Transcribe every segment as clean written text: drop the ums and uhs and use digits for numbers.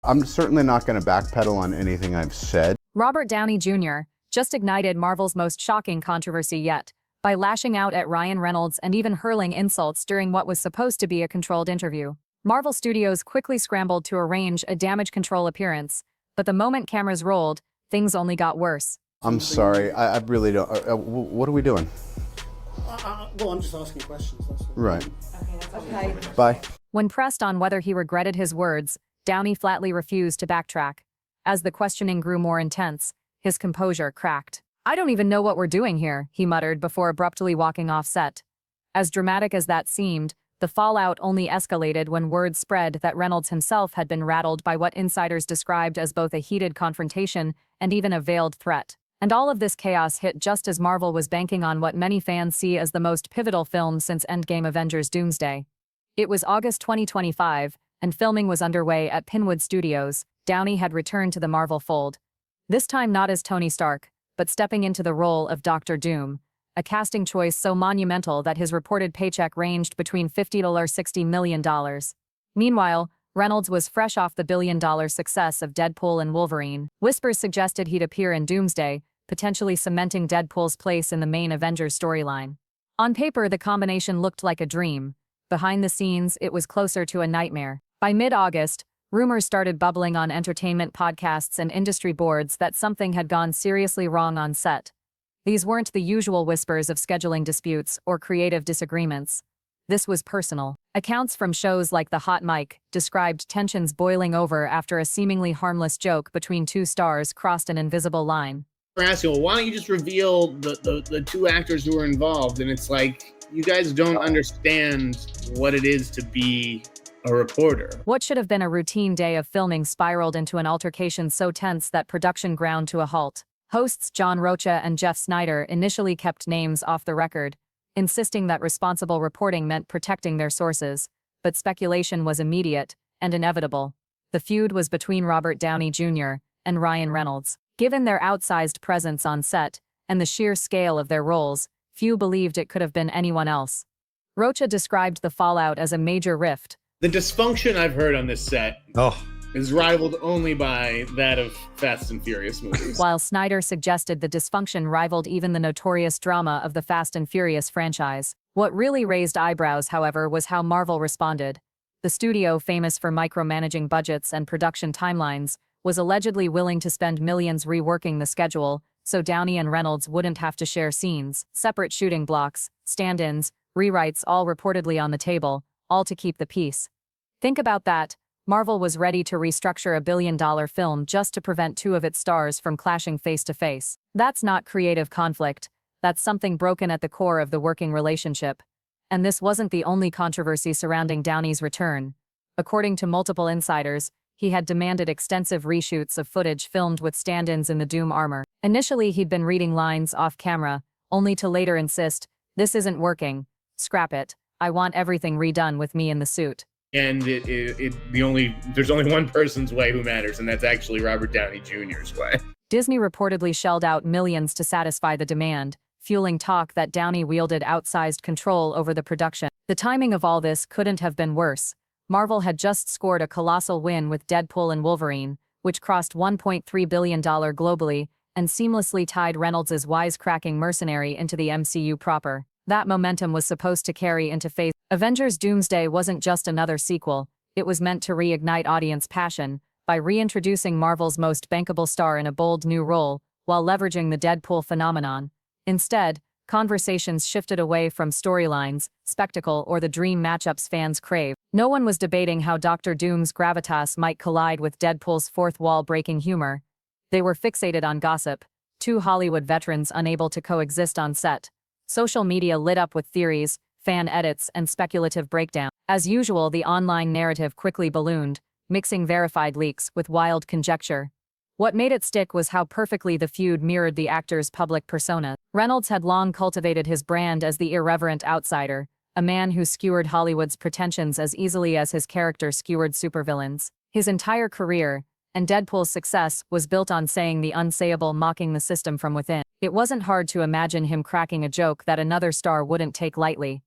I'm certainly not going to backpedal on anything I've said. Robert Downey Jr. just ignited Marvel's most shocking controversy yet by lashing out at Ryan Reynolds and even hurling insults during what was supposed to be a controlled interview. Marvel Studios quickly scrambled to arrange a damage control appearance, but the moment cameras rolled, things only got worse. I'm sorry, I really don't. What are we doing? Well, I'm just asking questions. That's all. Right. Okay. Bye. When pressed on whether he regretted his words, Downey flatly refused to backtrack. As the questioning grew more intense, his composure cracked. "I don't even know what we're doing here," he muttered before abruptly walking off set. As dramatic as that seemed, the fallout only escalated when word spread that Reynolds himself had been rattled by what insiders described as both a heated confrontation and even a veiled threat. And all of this chaos hit just as Marvel was banking on what many fans see as the most pivotal film since Endgame Avengers Doomsday. It was August 2025, and filming was underway at Pinewood Studios. Downey had returned to the Marvel fold. This time not as Tony Stark, but stepping into the role of Dr. Doom, a casting choice so monumental that his reported paycheck ranged between $50 to $60 million. Meanwhile, Reynolds was fresh off the billion-dollar success of Deadpool and Wolverine. Whispers suggested he'd appear in Doomsday, potentially cementing Deadpool's place in the main Avengers storyline. On paper, the combination looked like a dream. Behind the scenes, it was closer to a nightmare. By mid-August, rumors started bubbling on entertainment podcasts and industry boards that something had gone seriously wrong on set. These weren't the usual whispers of scheduling disputes or creative disagreements. This was personal. Accounts from shows like The Hot Mic described tensions boiling over after a seemingly harmless joke between two stars crossed an invisible line. We're asking, well, why don't you just reveal the two actors who were involved? And it's like, you guys don't understand what it is to be a reporter. What should have been a routine day of filming spiraled into an altercation so tense that production ground to a halt. Hosts John Rocha and Jeff Sneider initially kept names off the record, insisting that responsible reporting meant protecting their sources, but speculation was immediate and inevitable. The feud was between Robert Downey Jr. and Ryan Reynolds. Given their outsized presence on set and the sheer scale of their roles, few believed it could have been anyone else. Rocha described the fallout as a major rift. The dysfunction I've heard on this set is rivaled only by that of Fast and Furious movies. While Snyder suggested the dysfunction rivaled even the notorious drama of the Fast and Furious franchise. What really raised eyebrows, however, was how Marvel responded. The studio, famous for micromanaging budgets and production timelines, was allegedly willing to spend millions reworking the schedule so Downey and Reynolds wouldn't have to share scenes, separate shooting blocks, stand-ins, rewrites, all reportedly on the table, all to keep the peace. Think about that. Marvel was ready to restructure a billion-dollar film just to prevent two of its stars from clashing face-to-face. That's not creative conflict. That's something broken at the core of the working relationship. And this wasn't the only controversy surrounding Downey's return. According to multiple insiders, he had demanded extensive reshoots of footage filmed with stand-ins in the Doom armor. Initially, he'd been reading lines off-camera, only to later insist, "This isn't working. Scrap it. I want everything redone with me in the suit." And there's only one person's way who matters, and that's actually Robert Downey Jr.'s way. Disney reportedly shelled out millions to satisfy the demand, fueling talk that Downey wielded outsized control over the production. The timing of all this couldn't have been worse. Marvel had just scored a colossal win with Deadpool and Wolverine, which crossed $1.3 billion globally and seamlessly tied Reynolds' wisecracking mercenary into the MCU proper. That momentum was supposed to carry into phase. Avengers Doomsday wasn't just another sequel, it was meant to reignite audience passion by reintroducing Marvel's most bankable star in a bold new role while leveraging the Deadpool phenomenon. Instead, conversations shifted away from storylines, spectacle, or the dream matchups fans crave. No one was debating how Dr. Doom's gravitas might collide with Deadpool's fourth-wall-breaking humor. They were fixated on gossip, two Hollywood veterans unable to coexist on set. Social media lit up with theories, fan edits, and speculative breakdown. As usual, the online narrative quickly ballooned, mixing verified leaks with wild conjecture. What made it stick was how perfectly the feud mirrored the actor's public persona. Reynolds had long cultivated his brand as the irreverent outsider, a man who skewered Hollywood's pretensions as easily as his character skewered supervillains. His entire career, and Deadpool's success, was built on saying the unsayable, mocking the system from within. It wasn't hard to imagine him cracking a joke that another star wouldn't take lightly.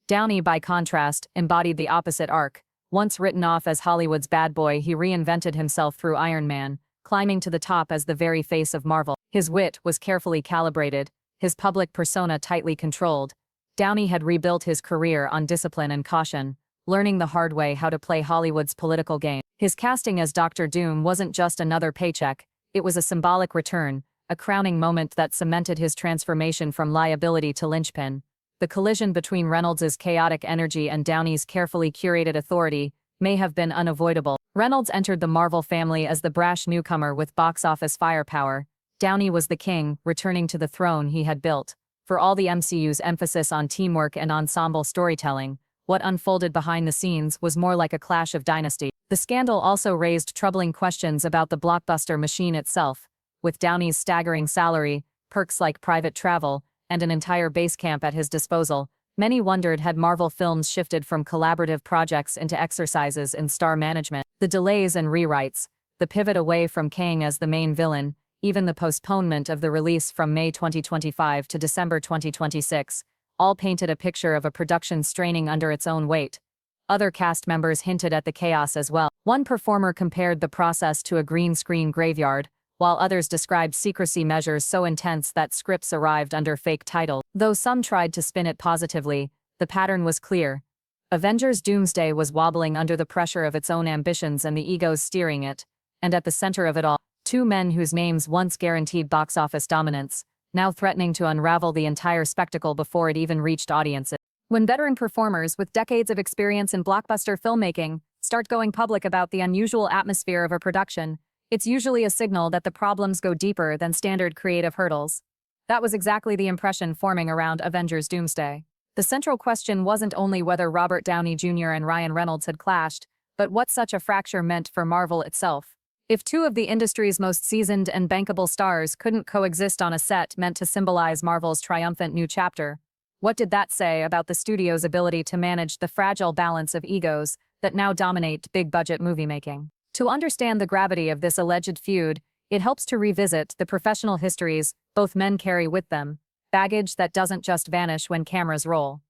Downey, by contrast, embodied the opposite arc, Once written off as Hollywood's bad boy, he reinvented himself through Iron Man, climbing to the top as the very face of Marvel. His wit was carefully calibrated, his public persona tightly controlled. Downey had rebuilt his career on discipline and caution, learning the hard way how to play Hollywood's political game. His casting as Dr. Doom wasn't just another paycheck, it was a symbolic return, a crowning moment that cemented his transformation from liability to linchpin. The collision between Reynolds' chaotic energy and Downey's carefully curated authority may have been unavoidable. Reynolds entered the Marvel family as the brash newcomer with box office firepower. Downey was the king, returning to the throne he had built. For all the MCU's emphasis on teamwork and ensemble storytelling, what unfolded behind the scenes was more like a clash of dynasty. The scandal also raised troubling questions about the blockbuster machine itself. With Downey's staggering salary, perks like private travel, and an entire base camp at his disposal, many wondered had Marvel films shifted from collaborative projects into exercises in star management. The delays and rewrites, the pivot away from Kang as the main villain, even the postponement of the release from May 2025 to December 2026, all painted a picture of a production straining under its own weight. Other cast members hinted at the chaos as well. One performer compared the process to a green screen graveyard, while others described secrecy measures so intense that scripts arrived under fake titles. Though some tried to spin it positively, the pattern was clear. Avengers Doomsday was wobbling under the pressure of its own ambitions and the egos steering it, and at the center of it all, two men whose names once guaranteed box office dominance, now threatening to unravel the entire spectacle before it even reached audiences. When veteran performers with decades of experience in blockbuster filmmaking start going public about the unusual atmosphere of a production, it's usually a signal that the problems go deeper than standard creative hurdles. That was exactly the impression forming around Avengers Doomsday. The central question wasn't only whether Robert Downey Jr. and Ryan Reynolds had clashed, but what such a fracture meant for Marvel itself. If two of the industry's most seasoned and bankable stars couldn't coexist on a set meant to symbolize Marvel's triumphant new chapter, what did that say about the studio's ability to manage the fragile balance of egos that now dominate big-budget movie-making? To understand the gravity of this alleged feud, it helps to revisit the professional histories both men carry with them, baggage that doesn't just vanish when cameras roll.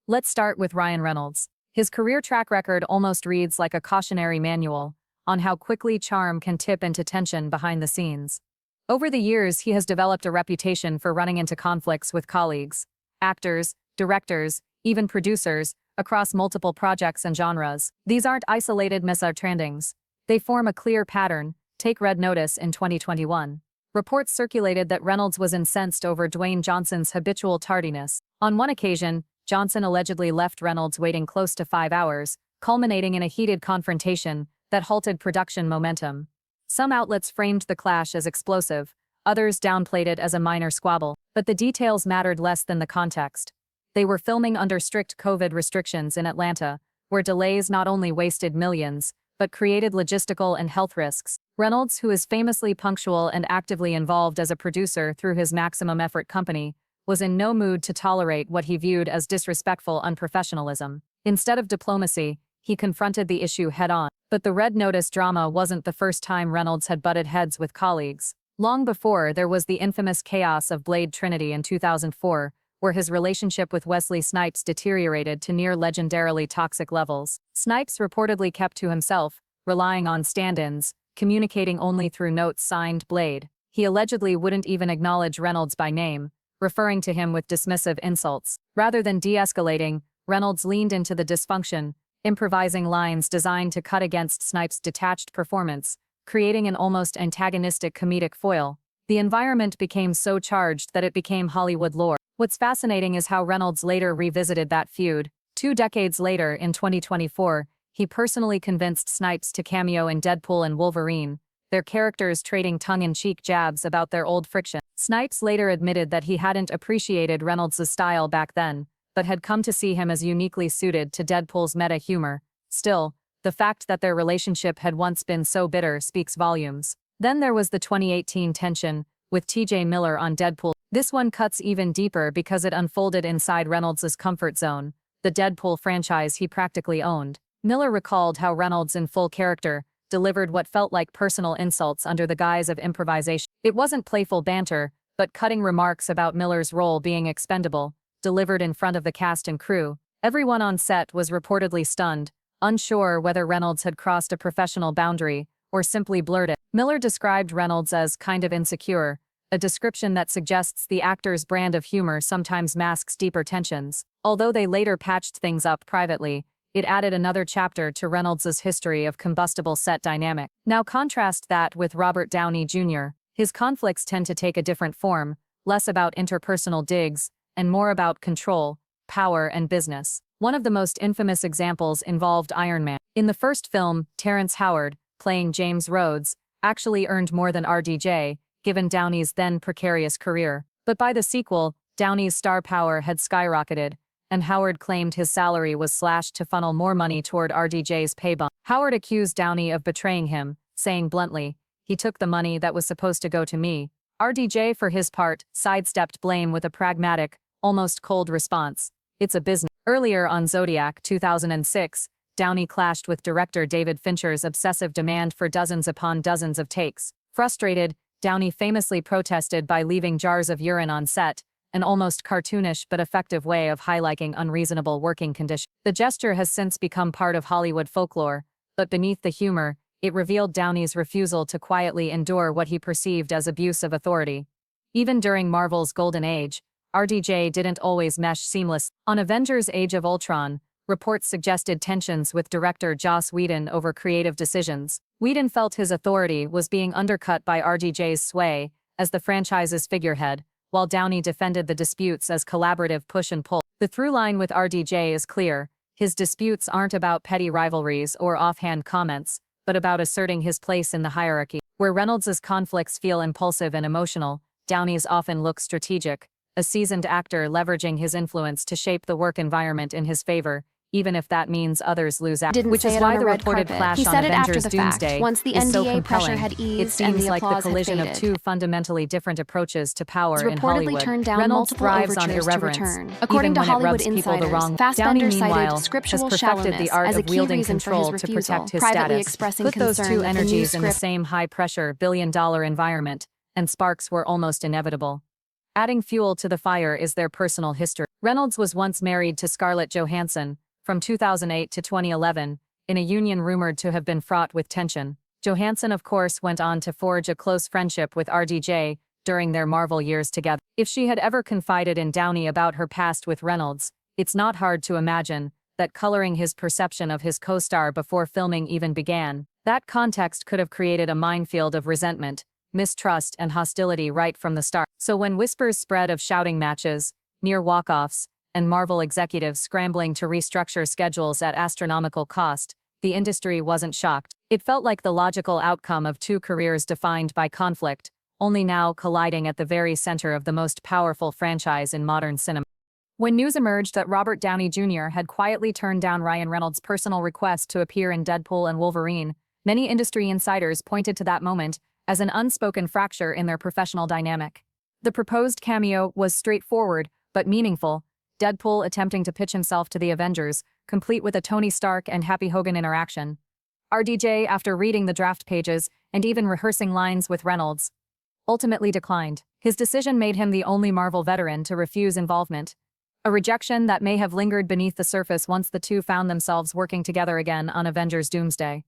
Let's start with Ryan Reynolds. His career track record almost reads like a cautionary manual on how quickly charm can tip into tension behind the scenes. Over the years, he has developed a reputation for running into conflicts with colleagues, actors, directors, even producers, across multiple projects and genres. These aren't isolated misunderstandings. They form a clear pattern. Take Red Notice in 2021. Reports circulated that Reynolds was incensed over Dwayne Johnson's habitual tardiness. On one occasion, Johnson allegedly left Reynolds waiting close to 5 hours, culminating in a heated confrontation that halted production momentum. Some outlets framed the clash as explosive, others downplayed it as a minor squabble, but the details mattered less than the context. They were filming under strict COVID restrictions in Atlanta, where delays not only wasted millions, but created logistical and health risks. Reynolds, who is famously punctual and actively involved as a producer through his Maximum Effort company, was in no mood to tolerate what he viewed as disrespectful unprofessionalism. Instead of diplomacy, he confronted the issue head-on. But the Red Notice drama wasn't the first time Reynolds had butted heads with colleagues. Long before, there was the infamous chaos of Blade Trinity in 2004, where his relationship with Wesley Snipes deteriorated to near legendarily toxic levels. Snipes reportedly kept to himself, relying on stand-ins, communicating only through notes signed Blade. He allegedly wouldn't even acknowledge Reynolds by name, referring to him with dismissive insults. Rather than de-escalating, Reynolds leaned into the dysfunction, improvising lines designed to cut against Snipes' detached performance, creating an almost antagonistic comedic foil. The environment became so charged that it became Hollywood lore. What's fascinating is how Reynolds later revisited that feud. 2 decades later, in 2024, he personally convinced Snipes to cameo in Deadpool and Wolverine, their characters trading tongue-in-cheek jabs about their old friction. Snipes later admitted that he hadn't appreciated Reynolds' style back then, but had come to see him as uniquely suited to Deadpool's meta humor. Still, the fact that their relationship had once been so bitter speaks volumes. Then there was the 2018 tension, with TJ Miller on Deadpool. This one cuts even deeper because it unfolded inside Reynolds' comfort zone, the Deadpool franchise he practically owned. Miller recalled how Reynolds, in full character, delivered what felt like personal insults under the guise of improvisation. It wasn't playful banter, but cutting remarks about Miller's role being expendable, delivered in front of the cast and crew. Everyone on set was reportedly stunned, unsure whether Reynolds had crossed a professional boundary or simply blurred it. Miller described Reynolds as kind of insecure, a description that suggests the actor's brand of humor sometimes masks deeper tensions. Although they later patched things up privately, it added another chapter to Reynolds' history of combustible set dynamic. Now contrast that with Robert Downey Jr. His conflicts tend to take a different form, less about interpersonal digs, and more about control, power, and business. One of the most infamous examples involved Iron Man. In the first film, Terrence Howard, playing James Rhodes, actually earned more than RDJ, given Downey's then precarious career. But by the sequel, Downey's star power had skyrocketed, and Howard claimed his salary was slashed to funnel more money toward RDJ's pay bump. Howard accused Downey of betraying him, saying bluntly, "He took the money that was supposed to go to me." RDJ, for his part, sidestepped blame with a pragmatic, almost cold response. "It's a business." Earlier on Zodiac, 2006, Downey clashed with director David Fincher's obsessive demand for dozens upon dozens of takes. Frustrated, Downey famously protested by leaving jars of urine on set, an almost cartoonish but effective way of highlighting unreasonable working conditions. The gesture has since become part of Hollywood folklore, but beneath the humor, it revealed Downey's refusal to quietly endure what he perceived as abuse of authority. Even during Marvel's golden age, RDJ didn't always mesh seamlessly. On Avengers Age of Ultron, reports suggested tensions with director Joss Whedon over creative decisions. Whedon felt his authority was being undercut by RDJ's sway as the franchise's figurehead, while Downey defended the disputes as collaborative push and pull. The through line with RDJ is clear. His disputes aren't about petty rivalries or offhand comments, but about asserting his place in the hierarchy. Where Reynolds' conflicts feel impulsive and emotional, Downey's often look strategic, a seasoned actor leveraging his influence to shape the work environment in his favor, even if that means others lose out. Didn't Which say is it why on the a red reported carpet. clash He on said it after Avengers the Doomsday fact, once the is so NDA pressure compelling. had It eased and seems the like the applause had collision of faded. two fundamentally different approaches to power He's in reportedly Hollywood. turned down Reynolds multiple thrives on overtures to irreverence, return. even According to when it Hollywood rubs people the insiders, wrong way. Fassbender Downey, cited meanwhile, has scriptural perfected the shallowness art as a of key wielding reason for control his to refusal, protect his privately status. expressing Put those concern two that the new energies in the script same high-pressure, billion-dollar environment, and sparks were almost inevitable. Adding fuel to the fire is their personal history. Reynolds was once married to Scarlett Johansson, from 2008 to 2011, in a union rumored to have been fraught with tension. Johansson, of course, went on to forge a close friendship with RDJ during their Marvel years together. If she had ever confided in Downey about her past with Reynolds, it's not hard to imagine that coloring his perception of his co-star before filming even began. That context could have created a minefield of resentment, mistrust, and hostility right from the start. So when whispers spread of shouting matches, near walk-offs, and Marvel executives scrambling to restructure schedules at astronomical cost, the industry wasn't shocked. It felt like the logical outcome of two careers defined by conflict, only now colliding at the very center of the most powerful franchise in modern cinema. When news emerged that Robert Downey Jr. had quietly turned down Ryan Reynolds' personal request to appear in Deadpool and Wolverine, many industry insiders pointed to that moment as an unspoken fracture in their professional dynamic. The proposed cameo was straightforward but meaningful, Deadpool attempting to pitch himself to the Avengers, complete with a Tony Stark and Happy Hogan interaction. RDJ, after reading the draft pages and even rehearsing lines with Reynolds, ultimately declined. His decision made him the only Marvel veteran to refuse involvement, a rejection that may have lingered beneath the surface once the two found themselves working together again on Avengers Doomsday.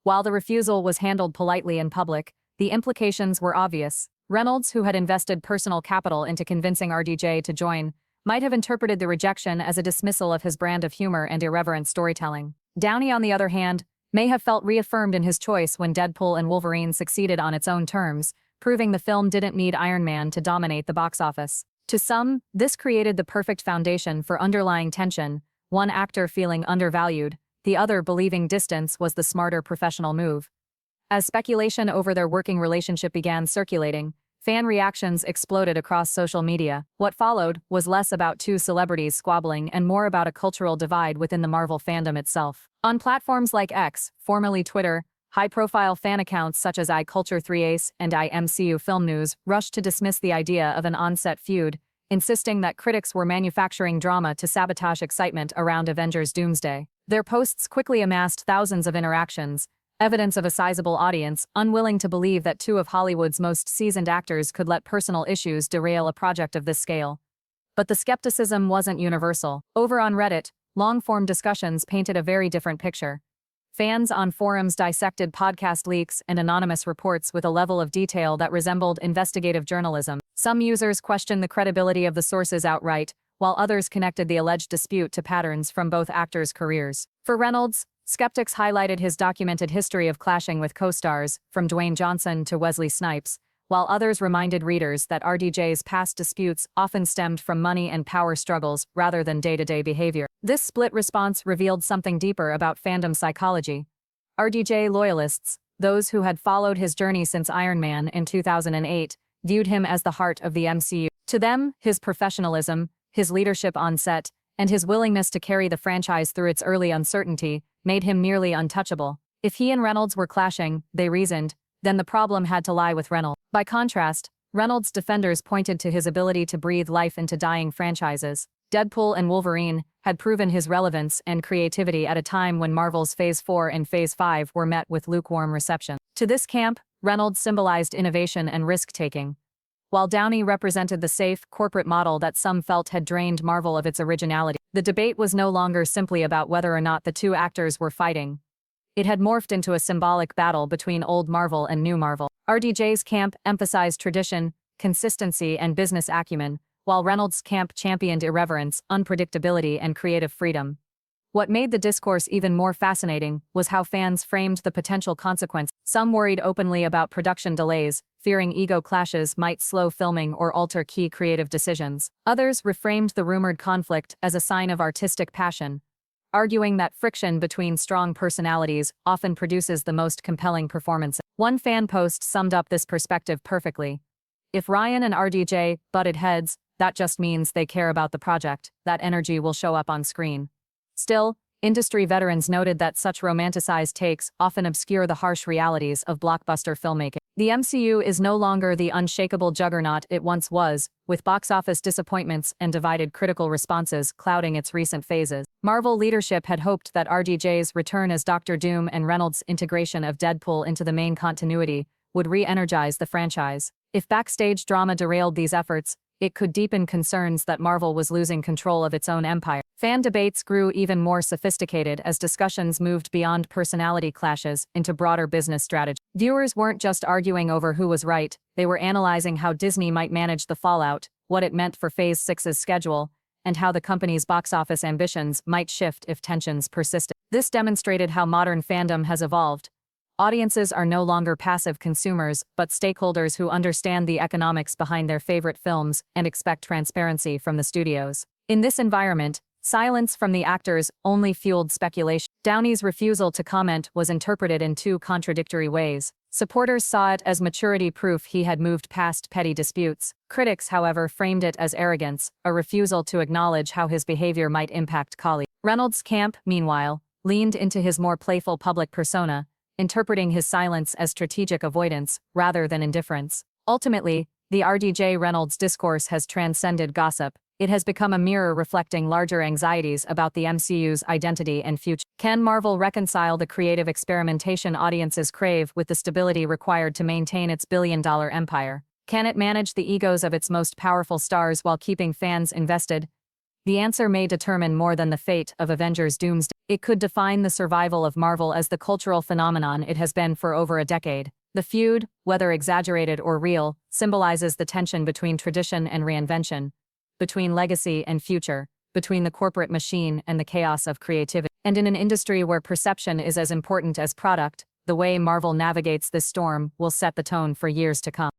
While the refusal was handled politely in public, the implications were obvious. Reynolds, who had invested personal capital into convincing RDJ to join, might have interpreted the rejection as a dismissal of his brand of humor and irreverent storytelling. Downey, on the other hand, may have felt reaffirmed in his choice when Deadpool and Wolverine succeeded on its own terms, proving the film didn't need Iron Man to dominate the box office. To some, this created the perfect foundation for underlying tension, one actor feeling undervalued, the other believing distance was the smarter professional move. As speculation over their working relationship began circulating, fan reactions exploded across social media. What followed was less about two celebrities squabbling and more about a cultural divide within the Marvel fandom itself. On platforms like X, formerly Twitter, high-profile fan accounts such as iCulture3Ace and iMCU Film News rushed to dismiss the idea of an on-set feud, insisting that critics were manufacturing drama to sabotage excitement around Avengers Doomsday. Their posts quickly amassed thousands of interactions, evidence of a sizable audience unwilling to believe that two of Hollywood's most seasoned actors could let personal issues derail a project of this scale. But the skepticism wasn't universal. Over on Reddit, long-form discussions painted a very different picture. Fans on forums dissected podcast leaks and anonymous reports with a level of detail that resembled investigative journalism. Some users questioned the credibility of the sources outright, while others connected the alleged dispute to patterns from both actors' careers. For Reynolds, skeptics highlighted his documented history of clashing with co-stars, from Dwayne Johnson to Wesley Snipes, while others reminded readers that RDJ's past disputes often stemmed from money and power struggles rather than day-to-day behavior. This split response revealed something deeper about fandom psychology. RDJ loyalists, those who had followed his journey since Iron Man in 2008, viewed him as the heart of the MCU. To them, his professionalism, his leadership on set, and his willingness to carry the franchise through its early uncertainty made him nearly untouchable. If he and Reynolds were clashing, they reasoned, then the problem had to lie with Reynolds. By contrast, Reynolds' defenders pointed to his ability to breathe life into dying franchises. Deadpool and Wolverine had proven his relevance and creativity at a time when Marvel's Phase 4 and Phase 5 were met with lukewarm reception. To this camp, Reynolds symbolized innovation and risk-taking, while Downey represented the safe, corporate model that some felt had drained Marvel of its originality. The debate was no longer simply about whether or not the two actors were fighting. It had morphed into a symbolic battle between old Marvel and new Marvel. RDJ's camp emphasized tradition, consistency, and business acumen, while Reynolds' camp championed irreverence, unpredictability, and creative freedom. What made the discourse even more fascinating was how fans framed the potential consequence. Some worried openly about production delays, fearing ego clashes might slow filming or alter key creative decisions. Others reframed the rumored conflict as a sign of artistic passion, arguing that friction between strong personalities often produces the most compelling performances. One fan post summed up this perspective perfectly. If Ryan and RDJ butted heads, that just means they care about the project. That energy will show up on screen. Still, industry veterans noted that such romanticized takes often obscure the harsh realities of blockbuster filmmaking. The MCU is no longer the unshakable juggernaut it once was, with box office disappointments and divided critical responses clouding its recent phases. Marvel leadership had hoped that RDJ's return as Doctor Doom and Reynolds' integration of Deadpool into the main continuity would re-energize the franchise. If backstage drama derailed these efforts, it could deepen concerns that Marvel was losing control of its own empire. Fan debates grew even more sophisticated as discussions moved beyond personality clashes into broader business strategy. Viewers weren't just arguing over who was right, they were analyzing how Disney might manage the fallout, what it meant for Phase 6's schedule, and how the company's box office ambitions might shift if tensions persisted. This demonstrated how modern fandom has evolved. Audiences are no longer passive consumers, but stakeholders who understand the economics behind their favorite films and expect transparency from the studios. In this environment, silence from the actors only fueled speculation. Downey's refusal to comment was interpreted in two contradictory ways. Supporters saw it as maturity proof he had moved past petty disputes. Critics, however, framed it as arrogance, a refusal to acknowledge how his behavior might impact colleagues. Reynolds' camp, meanwhile, leaned into his more playful public persona, interpreting his silence as strategic avoidance rather than indifference. Ultimately, the RDJ Reynolds discourse has transcended gossip. It has become a mirror reflecting larger anxieties about the MCU's identity and future. Can Marvel reconcile the creative experimentation audiences crave with the stability required to maintain its billion-dollar empire? Can it manage the egos of its most powerful stars while keeping fans invested? The answer may determine more than the fate of Avengers Doomsday. It could define the survival of Marvel as the cultural phenomenon it has been for over a decade. The feud, whether exaggerated or real, symbolizes the tension between tradition and reinvention, between legacy and future, between the corporate machine and the chaos of creativity. And in an industry where perception is as important as product, the way Marvel navigates this storm will set the tone for years to come.